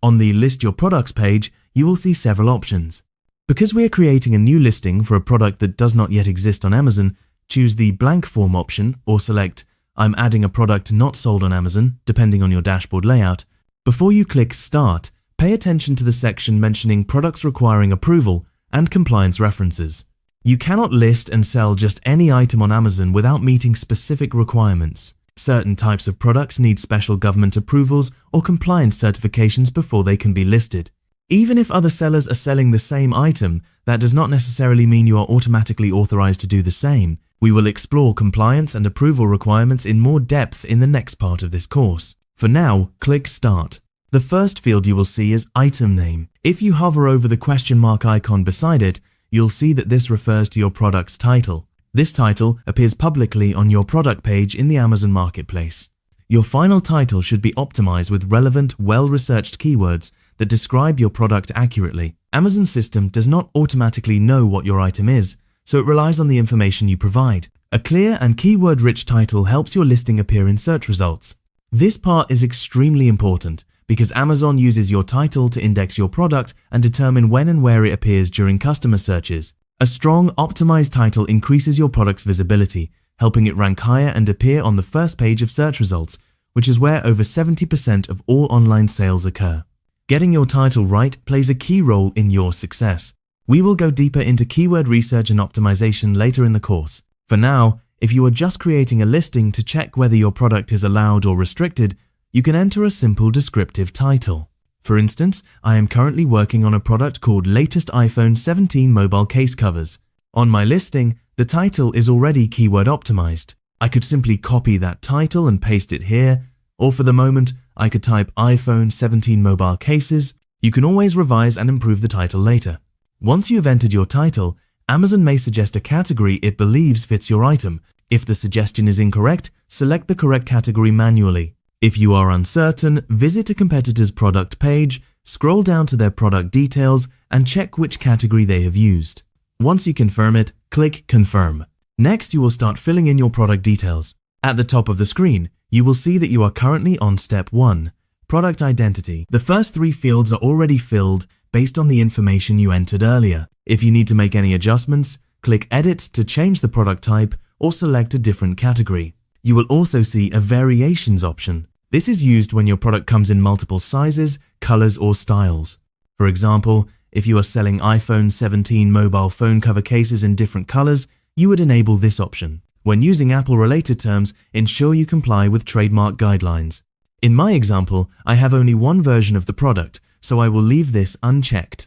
On the List Your Products page, you will see several options. Because we are creating a new listing for a product that does not yet exist on Amazon, choose the blank form option or select I'm adding a product not sold on Amazon, depending on your dashboard layout. Before you click Start, pay attention to the section mentioning products requiring approval and compliance references. You cannot list and sell just any item on Amazon without meeting specific requirements. Certain types of products need special government approvals or compliance certifications before they can be listed. Even if other sellers are selling the same item, that does not necessarily mean you are automatically authorized to do the same. We will explore compliance and approval requirements in more depth in the next part of this course. For now, click Start. The first field you will see is Item Name. If you hover over the question mark icon beside it, you'll see that this refers to your product's title. This title appears publicly on your product page in the Amazon Marketplace. Your final title should be optimized with relevant, well-researched keywords that describe your product accurately. Amazon's system does not automatically know what your item is, so it relies on the information you provide. A clear and keyword-rich title helps your listing appear in search results. This part is extremely important because Amazon uses your title to index your product and determine when and where it appears during customer searches. A strong, optimized title increases your product's visibility, helping it rank higher and appear on the first page of search results, which is where over 70% of all online sales occur. Getting your title right plays a key role in your success. We will go deeper into keyword research and optimization later in the course. For now, if you are just creating a listing to check whether your product is allowed or restricted, you can enter a simple descriptive title. For instance, I am currently working on a product called Latest iPhone 17 Mobile Case Covers. On my listing, the title is already keyword optimized. I could simply copy that title and paste it here, or for the moment, I could type iPhone 17 Mobile Cases. You can always revise and improve the title later. Once you have entered your title, Amazon may suggest a category it believes fits your item. If the suggestion is incorrect, select the correct category manually. If you are uncertain, visit a competitor's product page, scroll down to their product details, and check which category they have used. Once you confirm it, click Confirm. Next, you will start filling in your product details. At the top of the screen, you will see that you are currently on Step 1, Product Identity. The first 3 fields are already filled based on the information you entered earlier. If you need to make any adjustments, click Edit to change the product type or select a different category. You will also see a Variations option. This is used when your product comes in multiple sizes, colors, or styles. For example, if you are selling iPhone 17 mobile phone cover cases in different colors, you would enable this option. When using Apple-related terms, ensure you comply with trademark guidelines. In my example, I have only one version of the product, so I will leave this unchecked.